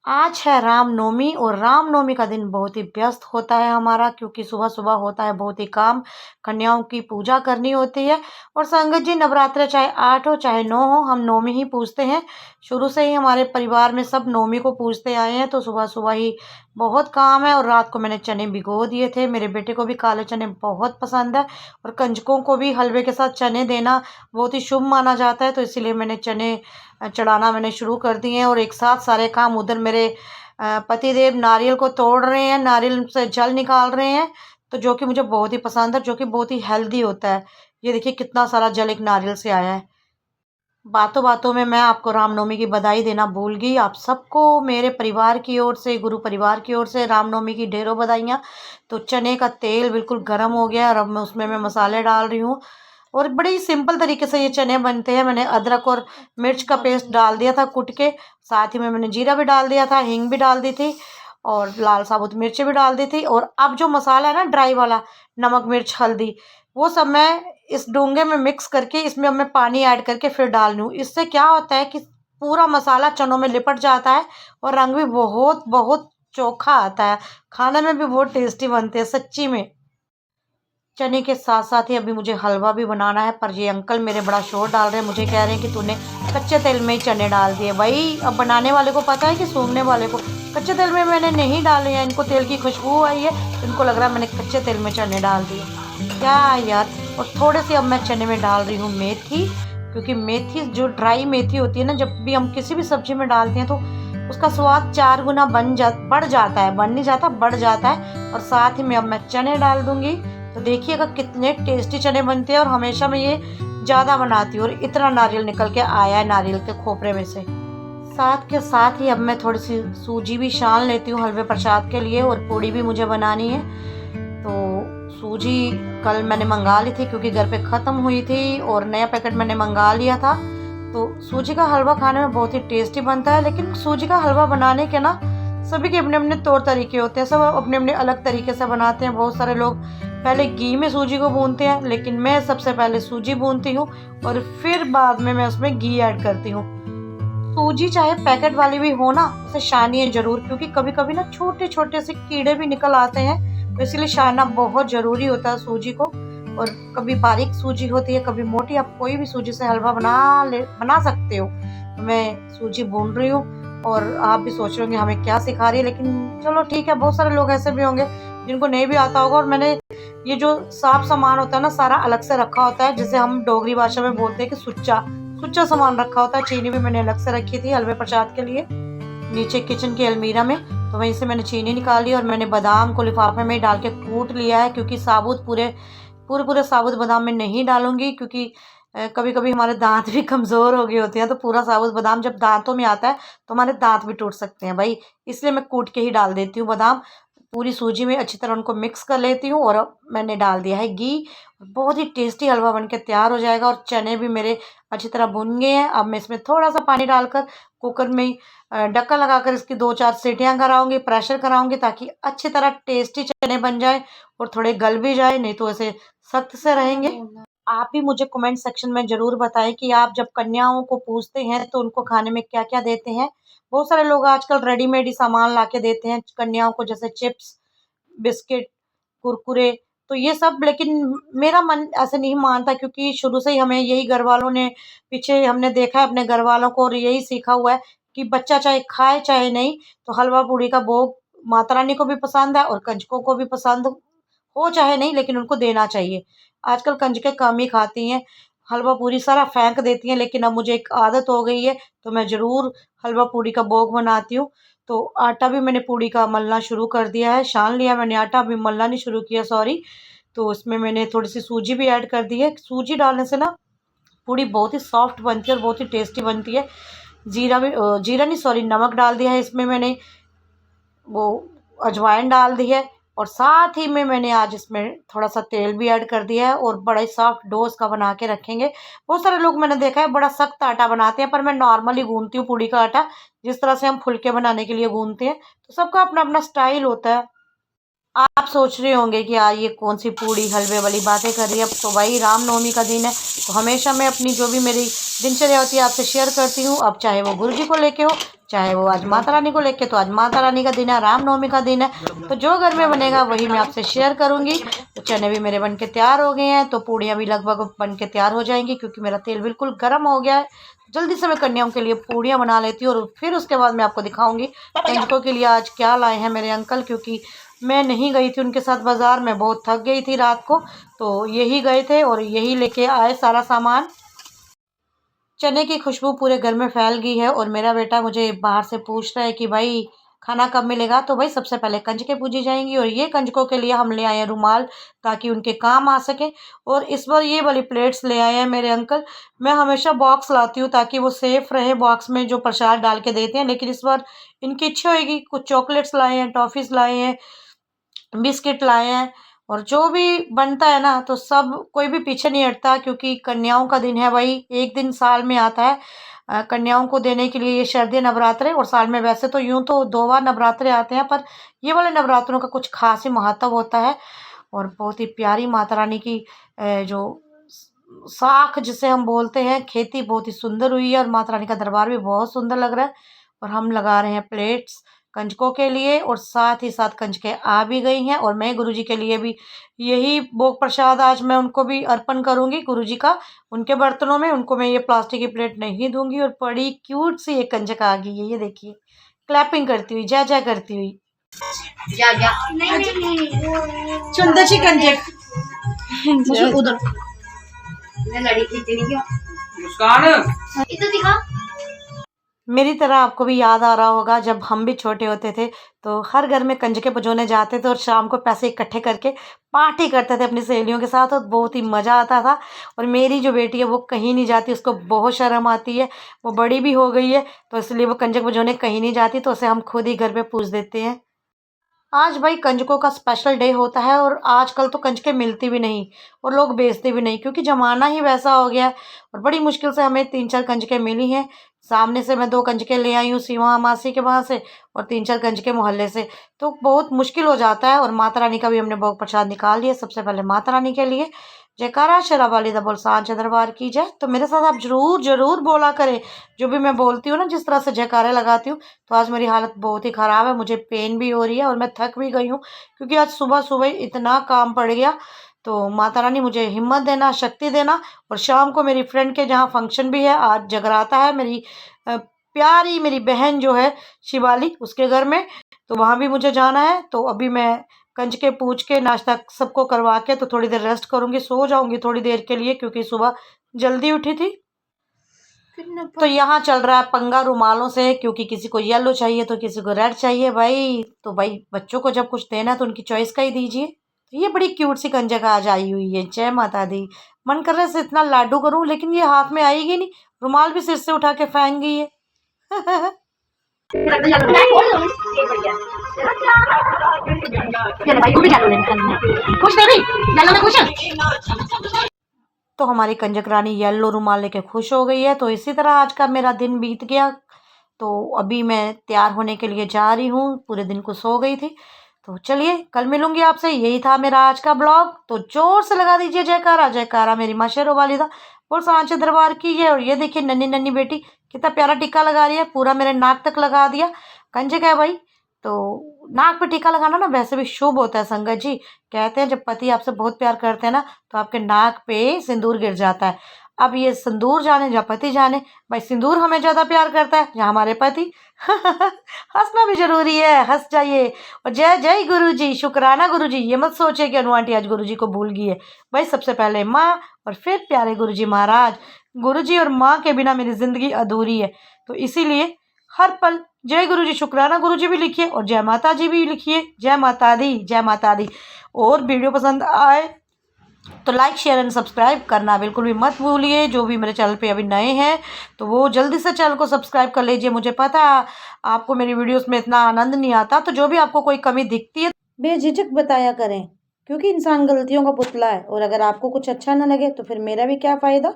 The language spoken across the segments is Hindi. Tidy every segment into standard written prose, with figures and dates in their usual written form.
आज है रामनवमी और रामनवमी का दिन बहुत ही व्यस्त होता है हमारा, क्योंकि सुबह सुबह होता है बहुत ही काम। कन्याओं की पूजा करनी होती है। और संगत जी, नवरात्र चाहे 8 हो चाहे 9 हो, हम नवमी ही पूजते हैं। शुरू से ही हमारे परिवार में सब नवमी को पूजते आए हैं, तो सुबह सुबह ही बहुत काम है। और रात को मैंने चने भिगो दिए थे। मेरे बेटे को भी काले चने बहुत पसंद है, और कंजकों को भी हलवे के साथ चने देना बहुत ही शुभ माना जाता है, तो इसीलिए मैंने चने चढ़ाना मैंने शुरू कर दिए हैं। और एक साथ सारे काम, उधर मेरे पतिदेव नारियल को तोड़ रहे हैं, नारियल से जल निकाल रहे हैं, तो जो कि मुझे बहुत ही पसंद है, जो कि बहुत ही हेल्दी होता है। ये देखिए कितना सारा जल एक नारियल से आया है। बातों बातों में मैं आपको रामनवमी की बधाई देना भूल गई। आप सबको मेरे परिवार की ओर से, गुरु परिवार की ओर से रामनवमी की ढेरों बधाइयाँ। तो चने का तेल बिल्कुल गर्म हो गया है और अब मैं उसमें मसाले डाल रही हूँ। और बड़े ही सिंपल तरीके से ये चने बनते हैं। मैंने अदरक और मिर्च का पेस्ट डाल दिया था कूट के, साथ ही में मैंने जीरा भी डाल दिया था, हींग भी डाल दी थी, और लाल साबुत मिर्ची भी डाल दी थी। और अब जो मसाला है ना ड्राई वाला, नमक मिर्च हल्दी, वो सब मैं इस डोंगे में मिक्स करके इसमें अब मैं पानी ऐड करके फिर डाल लूँ। इससे क्या होता है कि पूरा मसाला चनों में लिपट जाता है और रंग भी बहुत बहुत चोखा आता है। खाने में भी बहुत टेस्टी बनते हैं सच्ची में। चने के साथ साथ ही अभी मुझे हलवा भी बनाना है, पर ये अंकल मेरे बड़ा शोर डाल रहे हैं। मुझे कह रहे हैं कि तूने कच्चे तेल में ही चने डाल दिए। भाई, अब बनाने वाले को पता है कि सूंघने वाले को। कच्चे तेल में मैंने नहीं डाले हैं, इनको तेल की खुशबू आई है, तो इनको लग रहा है मैंने कच्चे तेल में चने डाल दिए। क्या यार। और थोड़े से अब मैं चने में डाल रही हूँ मेथी, क्योंकि मेथी जो ड्राई मेथी होती है ना, जब भी हम किसी भी सब्जी में डालते हैं तो उसका स्वाद 4 गुना बढ़ जाता है, बन नहीं जाता, बढ़ जाता है। और साथ ही में अब मैं चने डाल दूंगी। तो देखिएगा कितने टेस्टी चने बनते हैं। और हमेशा मैं ये ज़्यादा बनाती हूँ, और इतना नारियल निकल के आया है नारियल के खोपरे में से। साथ के साथ ही अब मैं थोड़ी सी सूजी भी छान लेती हूँ हलवे प्रसाद के लिए, और पूड़ी भी मुझे बनानी है। तो सूजी कल मैंने मंगा ली थी, क्योंकि घर पे ख़त्म हुई थी, और नया पैकेट मैंने मंगा लिया था। तो सूजी का हलवा खाने में बहुत ही टेस्टी बनता है। लेकिन सूजी का हलवा बनाने के ना सभी के अपने अपने तौर तरीके होते हैं, सब अपने अपने अलग तरीके से बनाते हैं। बहुत सारे लोग पहले घी में सूजी को भूनते हैं, लेकिन मैं सबसे पहले सूजी भूनती हूँ और फिर बाद में मैं उसमें घी ऐड करती हूँ। सूजी चाहे पैकेट वाली भी हो ना, उसे छानिए जरूर, क्योंकि कभी कभी ना छोटे छोटे से कीड़े भी निकल आते हैं, तो इसीलिए छानना बहुत जरूरी होता है सूजी को। और कभी बारीक सूजी होती है, कभी मोटी, आप कोई भी सूजी से हलवा बना सकते हो। तो मैं सूजी भून रही हूँ, और आप भी सोच रहे होंगे हमें क्या सिखा रही है, लेकिन चलो ठीक है, बहुत सारे लोग ऐसे भी होंगे जिनको नहीं भी आता होगा। और मैंने ये जो साफ सामान होता है ना, सारा अलग से रखा होता है, जिसे हम डोगरी भाषा में बोलते हैं कि सुच्चा सुच्चा सामान रखा होता है। चीनी भी मैंने अलग से रखी थी हलवे प्रसाद के लिए, नीचे किचन की अलमीरा में। तो वहीं से मैंने चीनी निकाली, और मैंने बादाम को लिफाफे में डाल के कूट लिया है, क्योंकि साबुत पूरे पूरे पूरे साबुत बादाम में नहीं डालूंगी, क्योंकि कभी कभी हमारे दांत भी कमज़ोर हो गए होते हैं, तो पूरा साबुत बादाम जब दांतों में आता है तो हमारे दांत भी टूट सकते हैं भाई। इसलिए मैं कूट के ही डाल देती हूँ बादाम। पूरी सूजी में अच्छी तरह उनको मिक्स कर लेती हूँ, और अब मैंने डाल दिया है घी। बहुत ही टेस्टी हलवा बनके तैयार हो जाएगा। और चने भी मेरे अच्छी तरह भुन गए हैं। अब मैं इसमें थोड़ा सा पानी डालकर कुकर में ढक्कन लगाकर इसकी 2-4 सीटियाँ कराऊंगी, प्रेशर कराऊंगी, ताकि अच्छी तरह टेस्टी चने बन जाए और थोड़े गल भी जाए, नहीं तो ऐसे सख्त से रहेंगे। आप भी मुझे कमेंट सेक्शन में ज़रूर बताएं कि आप जब कन्याओं को पूजते हैं तो उनको खाने में क्या-क्या देते हैं। बहुत सारे लोग आजकल रेडीमेड ही सामान लाके देते हैं कन्याओं को, जैसे चिप्स, बिस्किट, कुरकुरे, तो ये सब। लेकिन मेरा मन ऐसे नहीं मानता, क्योंकि शुरू से ही हमें यही घर वालों ने, पीछे हमने देखा है अपने घर वालों को, और यही सीखा हुआ है कि बच्चा चाहे खाए चाहे नहीं, तो हलवा पूड़ी का भोग माता रानी को भी पसंद है और कंजकों को भी पसंद हो चाहे नहीं, लेकिन उनको देना चाहिए। आजकल कंजकें कम ही खाती हैं, हलवा पूरी सारा फेंक देती हैं, लेकिन अब मुझे एक आदत हो गई है, तो मैं ज़रूर हलवा पूड़ी का भोग बनाती हूँ। तो आटा भी मैंने पूड़ी का मलना शुरू कर दिया है, छान लिया मैंने आटा, अभी मलना नहीं शुरू किया, सॉरी। तो उसमें मैंने थोड़ी सी सूजी भी ऐड कर दी है। सूजी डालने से ना पूड़ी बहुत ही सॉफ्ट बनती है और बहुत ही टेस्टी बनती है। जीरा नहीं, सॉरी, नमक डाल दिया है इसमें मैंने, वो अजवाइन डाल दी है, और साथ ही में मैंने आज इसमें थोड़ा सा तेल भी ऐड कर दिया है, और बड़ा ही सॉफ्ट डो इसका बना के रखेंगे। बहुत सारे लोग मैंने देखा है बड़ा सख्त आटा बनाते हैं, पर मैं नॉर्मली गूंथती हूँ पूड़ी का आटा, जिस तरह से हम फुलके बनाने के लिए गूंथते हैं। तो सबका अपना अपना स्टाइल होता है। आप सोच रहे होंगे कि यार ये कौन सी पूड़ी हलवे वाली बातें कर रही है। तो भाई रामनवमी का दिन है, तो हमेशा मैं अपनी जो भी मेरी दिनचर्या होती है आपसे शेयर करती हूँ। अब चाहे वो गुरु जी को लेके हो, चाहे वो आज माता रानी को लेके, तो आज माता रानी का दिन है, रामनवमी का दिन है, तो जो घर में बनेगा वही मैं आपसे शेयर करूँगी। तो चने भी मेरे बन के तैयार हो गए हैं, तो पूड़ियाँ भी लगभग बन के तैयार हो जाएंगी, क्योंकि मेरा तेल बिल्कुल गर्म हो गया है। जल्दी से मैं कन्याओं के लिए पूड़ियाँ बना लेती हूँ, और फिर उसके बाद मैं आपको दिखाऊंगी कंजकों के लिए आज क्या लाए हैं मेरे अंकल, क्योंकि मैं नहीं गई थी उनके साथ बाज़ार, मैं बहुत थक गई थी रात को, तो यही गए थे और यही लेके आए सारा सामान। चने की खुशबू पूरे घर में फैल गई है, और मेरा बेटा मुझे बाहर से पूछ रहा है कि भाई खाना कब मिलेगा। तो भाई सबसे पहले कंजकें पूजी जाएंगी, और ये कंजकों के लिए हम ले आए हैं रुमाल, ताकि उनके काम आ सके। और इस बार ये वाली प्लेट्स ले आए हैं मेरे अंकल। मैं हमेशा बॉक्स लाती हूँ ताकि वो सेफ रहे, बॉक्स में जो प्रसाद डाल के देते हैं, लेकिन इस बार इनकी इच्छा होगी, कुछ चॉकलेट्स लाए हैं, टॉफ़ीज़ लाए हैं, बिस्किट लाए हैं, और जो भी बनता है ना, तो सब कोई भी पीछे नहीं हटता, क्योंकि कन्याओं का दिन है भाई, एक दिन साल में आता है कन्याओं को देने के लिए ये शारदीय नवरात्रे। और साल में वैसे तो यूं तो 2 बार नवरात्रे आते हैं, पर ये वाले नवरात्रों का कुछ खास ही महत्व होता है। और बहुत ही प्यारी माता रानी की जो साख जिसे हम बोलते हैं, खेती बहुत ही सुंदर हुई है, और माता रानी का दरबार भी बहुत सुंदर लग रहा है। और हम लगा रहे हैं प्लेट्स कंजकों के लिए, और साथ ही साथ कंजकें आ भी गई हैं, और मैं गुरुजी के लिए भी यही भोग प्रसाद आज मैं उनको भी अर्पण करूंगी गुरुजी का, उनके बर्तनों में। उनको मैं ये प्लास्टिक की प्लेट नहीं दूंगी। और बड़ी क्यूट सी एक कंजक आ गई है, ये देखिए, क्लैपिंग करती हुई, जय जय करती हुई। सुंदर सी कंजक उधर लड़ी मुस्कान, इधर दिखा। मेरी तरह आपको भी याद आ रहा होगा, जब हम भी छोटे होते थे तो हर घर में कंजकें बजोने जाते थे, और शाम को पैसे इकट्ठे करके पार्टी करते थे अपनी सहेलियों के साथ, और बहुत ही मज़ा आता था। और मेरी जो बेटी है वो कहीं नहीं जाती, उसको बहुत शर्म आती है, वो बड़ी भी हो गई है, तो इसलिए वो कंजक बजोने कहीं नहीं जाती, तो उसे हम खुद ही घर पे पूज देते हैं। आज भाई कंजकों का स्पेशल डे होता है, और आजकल तो कंजकें मिलती भी नहीं, और लोग बेचते भी नहीं, क्योंकि ज़माना ही वैसा हो गया है। और बड़ी मुश्किल से हमें 3-4 कंजकें मिली हैं। सामने से मैं 2 कंजकें ले आई हूँ सीमा मासी के वहाँ से, और 3-4 कंजकें मोहल्ले से, तो बहुत मुश्किल हो जाता है। और माता रानी का भी हमने भोग प्रसाद निकाल लिया। सबसे पहले माता रानी के लिए जयकारा शेरा वाली दा बोल सांचे दरबार की जय। तो मेरे साथ आप जरूर जरूर बोला करें, जो भी मैं बोलती हूँ ना, जिस तरह से जयकारे लगाती हूँ। तो आज मेरी हालत बहुत ही ख़राब है, मुझे पेन भी हो रही है, और मैं थक भी गई हूँ, क्योंकि आज सुबह सुबह इतना काम पड़ गया। तो माता रानी मुझे हिम्मत देना, शक्ति देना। और शाम को मेरी फ्रेंड के जहाँ फंक्शन भी है, आज जगराता है, मेरी प्यारी मेरी बहन जो है शिवाली, उसके घर में, तो वहाँ भी मुझे जाना है। तो अभी मैं कंजके पूछ के नाश्ता सबको करवा के तो थोड़ी देर रेस्ट करूँगी, सो जाऊँगी थोड़ी देर के लिए, क्योंकि सुबह जल्दी उठी थी। तो यहाँ चल रहा है पंगा रुमालों से, क्योंकि किसी को येलो चाहिए तो किसी को रेड चाहिए भाई। तो भाई बच्चों को जब कुछ देना है तो उनकी चॉइस का ही दीजिए। तो ये बड़ी क्यूट सी कंजक आज आई हुई है, जय माता दी। मन कर रहा है इसे इतना लाडू करूं, लेकिन ये हाथ में आएगी नहीं, रुमाल भी सिर से उठा के फेंक गई है। तो हमारी कंजक रानी येलो रुमाल लेके खुश हो गई है। तो इसी तरह आज का मेरा दिन बीत गया। तो अभी मैं तैयार होने के लिए जा रही हूँ, पूरे दिन को सो गई थी। तो चलिए कल मिलूंगी आपसे। यही था मेरा आज का ब्लॉग। तो जोर से लगा दीजिए जयकारा जयकारा मेरी माँ शेरों वाली दा बोल सांचे दरबार की है। और ये देखिए नन्ही नन्ही बेटी कितना प्यारा टीका लगा रही है, पूरा मेरे नाक तक लगा दिया। कंजक है भाई, तो नाक पे टीका लगाना ना वैसे भी शुभ होता है संगत जी। कहते हैं जब पति आपसे बहुत प्यार करते हैं ना, तो आपके नाक पे सिंदूर गिर जाता है। अब ये सिंदूर जाने या पति जाने, भाई सिंदूर हमें ज़्यादा प्यार करता है या हमारे पति। हंसना भी जरूरी है, हंस जाइए। और जय जय गुरु जी, शुक्राना गुरु जी। ये मत सोचे कि अनु आंटी आज गुरु जी को भूल गई है। भाई सबसे पहले माँ, और फिर प्यारे गुरु जी महाराज। गुरु जी और माँ के बिना मेरी जिंदगी अधूरी है। तो इसीलिए हर पल जय गुरु जी, शुक्राना गुरु जी भी लिखिए, और जय माता जी भी लिखिए। जय माता दी, जय माता दी। और वीडियो पसंद आए तो लाइक शेयर एंड सब्सक्राइब करना बिल्कुल भी मत भूलिए। जो भी मेरे चैनल पे अभी नए हैं तो वो जल्दी से चैनल को सब्सक्राइब कर लीजिए। मुझे पता है आपको मेरी वीडियोस में इतना आनंद नहीं आता, तो जो भी आपको कोई कमी दिखती है बेझिझक बताया करें, क्योंकि इंसान गलतियों का पुतला है। और अगर आपको कुछ अच्छा ना लगे तो फिर मेरा भी क्या फ़ायदा।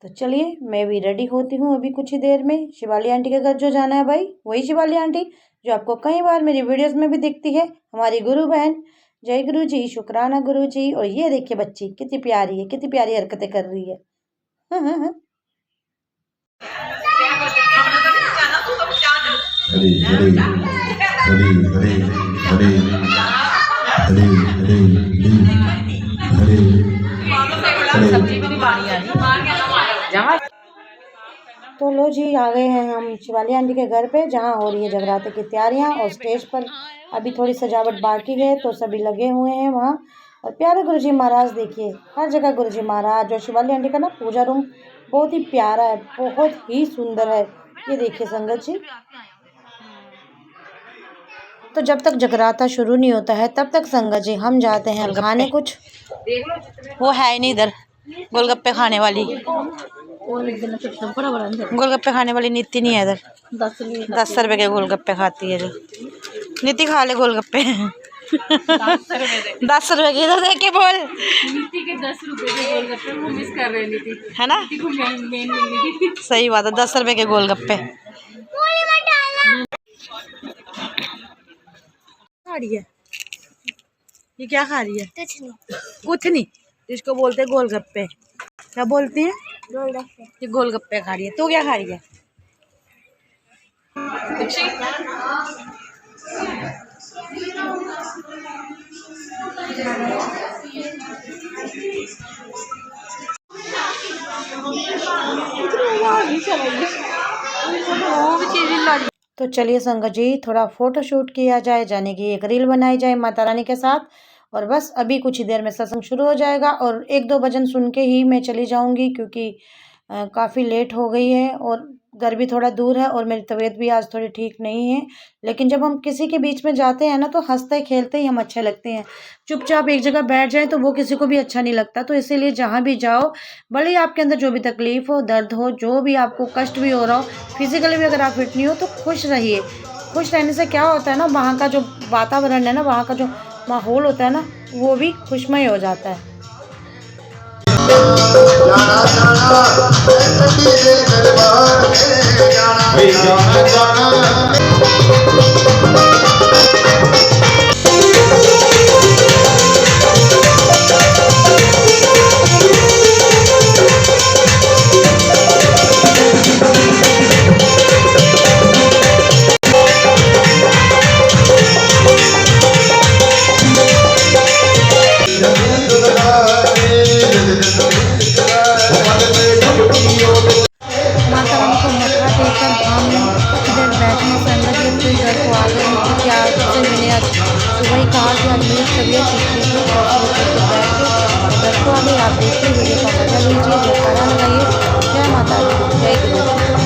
तो चलिए मैं भी रेडी होती हूँ अभी कुछ ही देर में। शिवाली आंटी के घर जो जाना है भाई, वही शिवाली आंटी जो आपको कई बार मेरी वीडियोस में भी दिखती है, हमारी गुरु बहन। जय गुरु जी, शुक्राना गुरु जी। और ये देखिए बच्ची कितनी प्यारी है, कितनी प्यारी हरकतें कर रही है। हरे हरे हरे हरे हरे हरे हरे हरे। तो लो जी, आ गए हैं हम शिवाली आंटी के घर पे, जहाँ हो रही है जगराते की तैयारियां। और स्टेज पर अभी थोड़ी सजावट बाकी है, तो सभी लगे हुए हैं वहाँ। और प्यारे गुरुजी महाराज देखिए, हर जगह गुरुजी महाराज। और शिवाली आंटी का ना पूजा रूम बहुत ही प्यारा है, बहुत ही सुंदर है। ये देखिए संगत जी। तो जब तक जगराता शुरू नहीं होता है तब तक संगत जी हम जाते हैं खाने कुछ। वो है ही नहीं इधर गोलगप्पे खाने वाली, गोलगप्पे खाने वाली नीति नहीं है इधर। 10 रुपए के गोलगप्पे खाती है जो नीति। खा ले गोलगप्पे 10 रुपए की इधर देख के बोल। नीति के 10 रुपए के गोलगप्पे वो मिस कर रहे हैं नीति, है ना? नीति को मेन मिलनी थी। सही बात है, 10 रुपए के गोलगप्पे खा रही है। ये क्या खा रही है? कुछ नहीं, इसको बोलते हैं गोलगप्पे। क्या बोलती है? गोलगप्पे। ये गोलगप्पे खा रही है। तू क्या खा रही है? तो चलिए संगत जी, थोड़ा फोटो शूट किया जाए, जाने की एक रील बनाई जाए माता रानी के साथ। और बस अभी कुछ ही देर में सत्संग शुरू हो जाएगा और 1-2 भजन सुन के ही मैं चली जाऊंगी, क्योंकि काफ़ी लेट हो गई है और घर भी थोड़ा दूर है और मेरी तबीयत भी आज थोड़ी ठीक नहीं है। लेकिन जब हम किसी के बीच में जाते हैं ना, तो हंसते खेलते ही हम अच्छे लगते हैं। चुपचाप एक जगह बैठ जाए तो वो किसी को भी अच्छा नहीं लगता। तो इसीलिए जहाँ भी जाओ, भले ही आपके अंदर जो भी तकलीफ हो, दर्द हो, जो भी आपको कष्ट भी हो रहा हो, फिजिकली भी अगर आप फिट नहीं हो तो खुश रहिए। खुश रहने से क्या होता है ना, वहाँ का जो वातावरण है ना, वहाँ का जो माहौल होता है ना, वो भी खुशमय हो जाता है। जाना जाना तेरे दरबार में जाना जाना। माता रानी को मत्था टेककर हम कुछ देर बैठने संगत जी फिर घर को आ गए। क्योंकि आज से मैंने आज सुबह ही कहा कि आज मेरी तबीयत ठीक नहीं थी, तो बैठ के घर को आ गए। आप देखिए वीडियो का मजा लीजिए, जयकारा लगाइए। जय माता दी, जय गुरु।